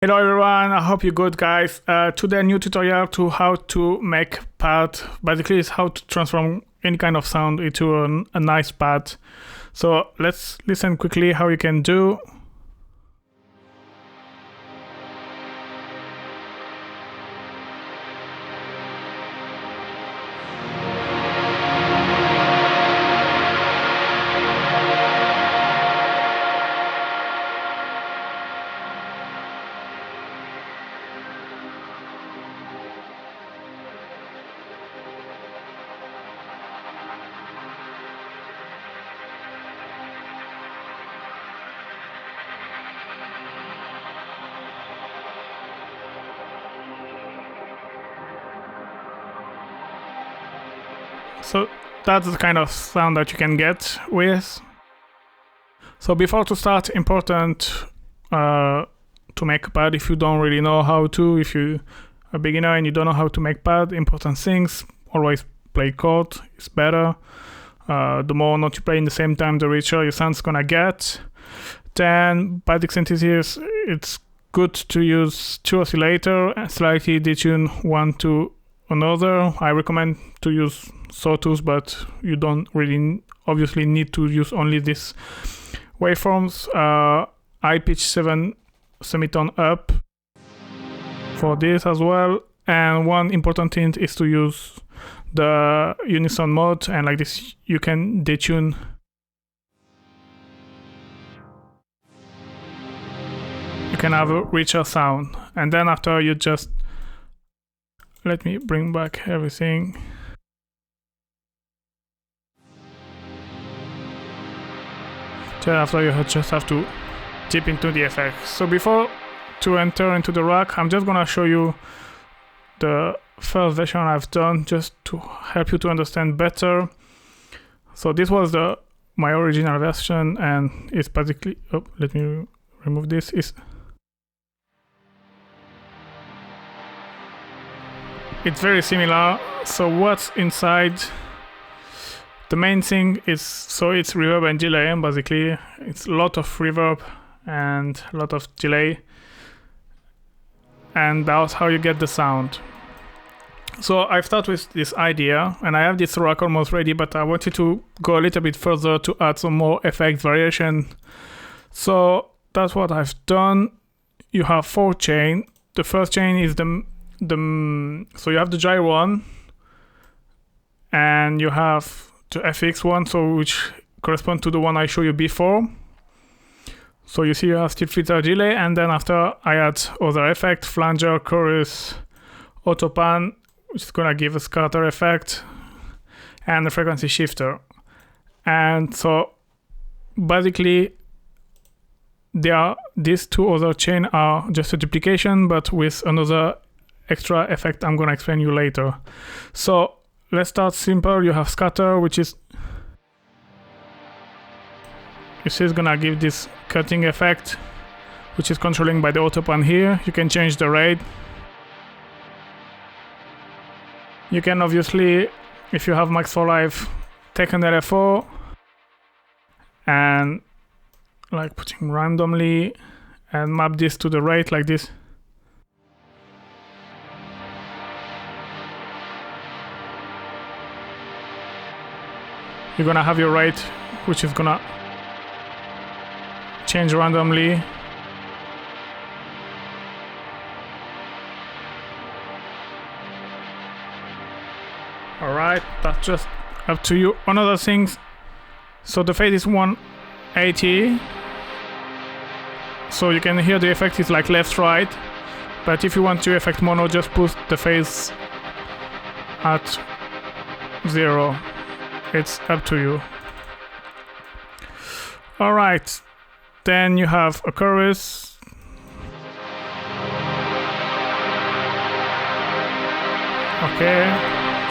Hello everyone, I hope you're good, guys. Today a new tutorial to how to make pad. Basically it's how to transform any kind of sound into a nice pad. So let's listen quickly how you can do. So that's the kind of sound that you can get with. So before to start, important to make a pad if you don't really know how to, if you're a beginner and you don't know how to make pad, important things, always play chord, it's better. The more notes you play in the same time, the richer your sound's gonna get. Then basic synthesis, it's good to use two oscillators, slightly detune one to another. I recommend to use sawtooth, but you don't really obviously need to use only these waveforms. I pitch 7 semitone up for this as well. And one important thing is to use the unison mode, and like this you can detune. You can have a richer sound, and then after you just let me bring back everything. Then after you just have to dip into the effects. So before to enter into the rack, I'm just gonna show you the first version I've done just to help you to understand better. So this was my original version, and it's basically, oh, let me remove this. It's very similar. So what's inside? The main thing is, so it's reverb and delay, basically. It's a lot of reverb and a lot of delay. And that's how you get the sound. So I've started with this idea, and I have this rack almost ready, but I wanted to go a little bit further to add some more effect variation. So that's what I've done. You have 4 chains. The first chain is so you have the gyro one, and you have the FX one, so which correspond to the one I showed you before. So you see you have still filter delay, and then after I add other effect, flanger, chorus, autopan, which is gonna give a scatter effect, and the frequency shifter. And so basically these 2 other chains are just a duplication, but with another extra effect I'm gonna explain you later. So let's start simple. You have scatter, which is, you see, it's gonna give this cutting effect, which is controlling by the autopan here. You can change the rate. You can obviously, if you have max for life, take an LFO and like putting randomly and map this to the rate like this. You're gonna have your rate, which is gonna change randomly. Alright, that's just up to you. Another thing, so the phase is 180. So you can hear the effect is like left, right. But if you want to affect mono, just put the phase at 0. It's up to you. Alright, then you have a chorus. Okay,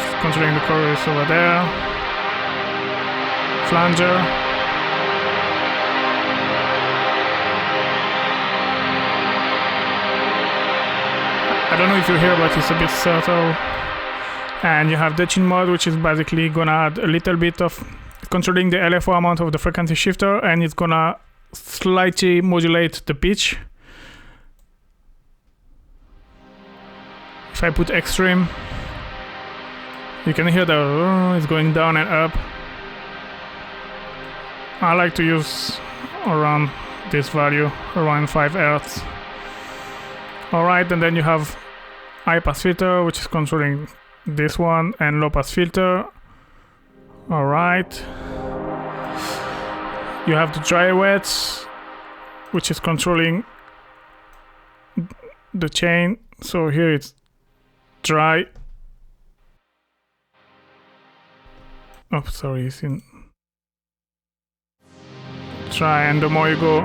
just controlling the chorus over there. Flanger. I don't know if you hear, but it's a bit subtle. And you have the tune mode, which is basically gonna add a little bit of controlling the LFO amount of the frequency shifter, and it's gonna slightly modulate the pitch. If I put extreme, you can hear the it's going down and up. I like to use around this value, around 5 Hz. Alright, and then you have high pass filter, which is controlling this one, and low pass filter. Alright. You have the dry wet, which is controlling the chain. So here it's dry. Oh, sorry, it's in dry, and the more you go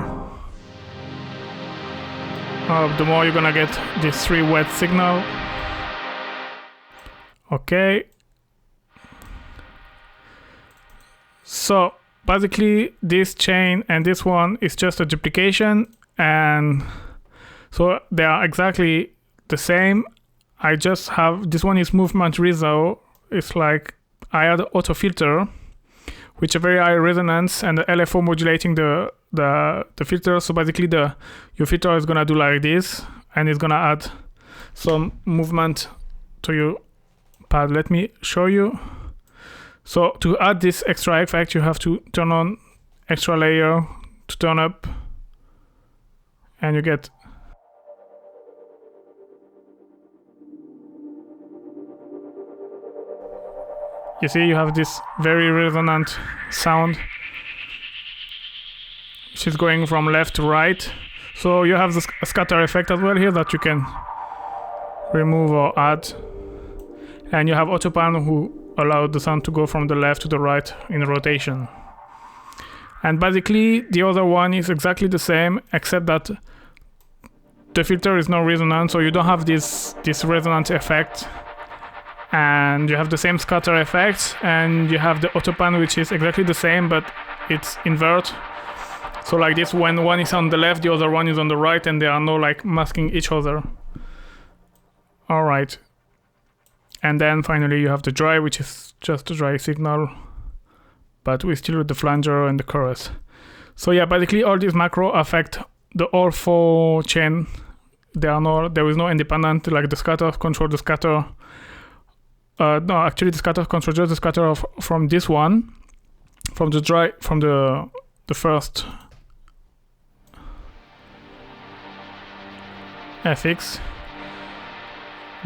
up, the more you're gonna get this 3 wet signal. Okay. So basically this chain and this one is just a duplication, and so they are exactly the same. I just have this one is movement reso. It's like I add auto filter, which a very high resonance, and the LFO modulating the filter. So basically your filter is gonna do like this, and it's gonna add some movement to your pad. Let me show you. So to add this extra effect, you have to turn on extra layer to turn up, and you get you see you have this very resonant sound, which is going from left to right. So you have the scatter effect as well here that you can remove or add, and you have auto pan who allow the sound to go from the left to the right in rotation. And basically the other one is exactly the same, except that the filter is no resonant, so you don't have this resonant effect, and you have the same scatter effect, and you have the auto pan, which is exactly the same, but it's invert. So like this, when one is on the left, the other one is on the right, and they are no like masking each other. All right. And then finally you have the dry, which is just a dry signal, but we still with the flanger and the chorus. So yeah, basically all these macro affect the all 4 chain. There is no independent, like the scatter control the scatter. No, actually the scatter control just the scatter from this one, from the dry, from the first FX.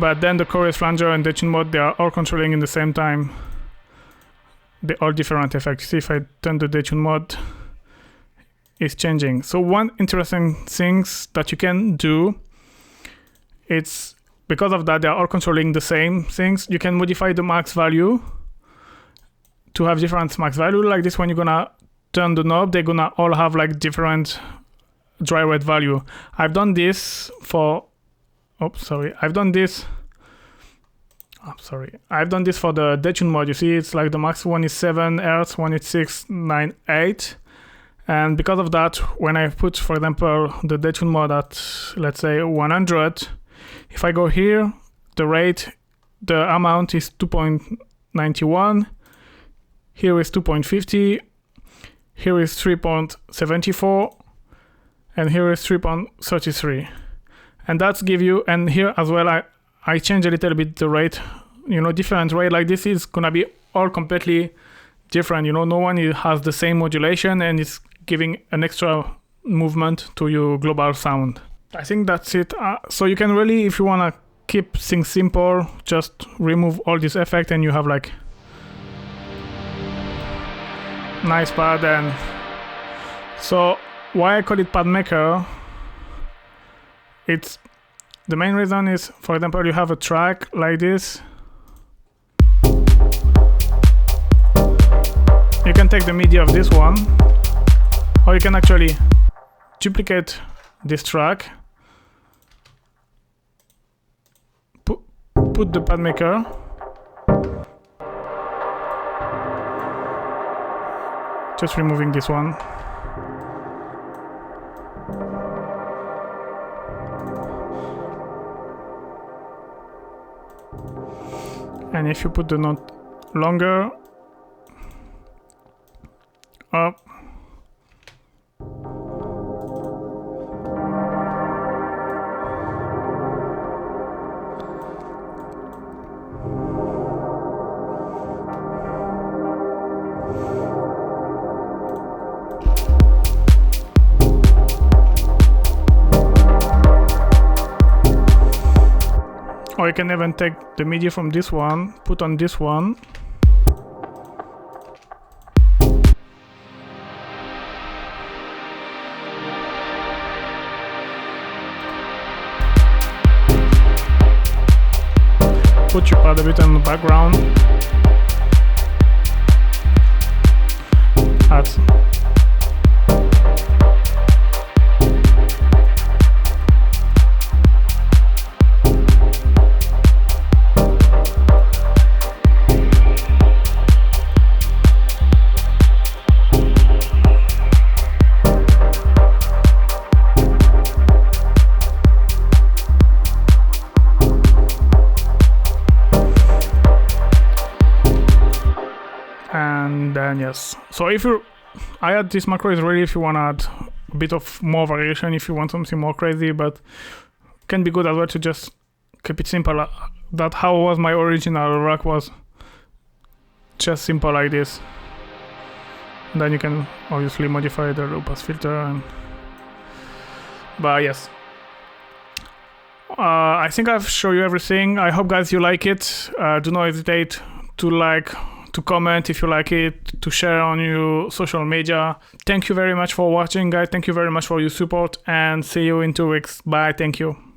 But then the chorus, flanger, and the tune mode, they are all controlling in the same time. They're all different effects. See, if I turn the detune mode, it's changing. So one interesting things that you can do, it's because of that, they are all controlling the same things. You can modify the max value to have different max value. Like this, when you're gonna turn the knob, they're gonna all have like different dry wet value. I've done this for I've done this for the detune mode. You see, it's like the max one is 7 Hz, one is 698. And because of that, when I put, for example, the detune mode at, let's say, 100, if I go here, the amount is 2.91, here is 2.50, here is 3.74, and here is 3.33. And that's give you, and here as well, I change a little bit the rate, different rate. Like this is gonna be all completely different. No one has the same modulation, and it's giving an extra movement to your global sound. I think that's it. So you can really, if you wanna keep things simple, just remove all this effect, and you have like nice pad. And so why I call it pad maker? It's the main reason is, for example, you have a track like this. You can take the MIDI of this one, or you can actually duplicate this track, put the pad maker, just removing this one. And if you put the note longer up, or you can even take the MIDI from this one, put on this one. Put your pad a bit in the background. That's and then yes. So if you, I add this macro is ready if you want to add a bit of more variation, if you want something more crazy, but can be good as well to just keep it simple. That how was my original rack, was just simple like this. And then you can obviously modify the low pass filter. And but yes, I think I've shown you everything. I hope guys you like it. Do not hesitate to like, to comment if you like it, to share on your social media. Thank you very much for watching, guys. Thank you very much for your support, and see you in 2 weeks. Bye. Thank you.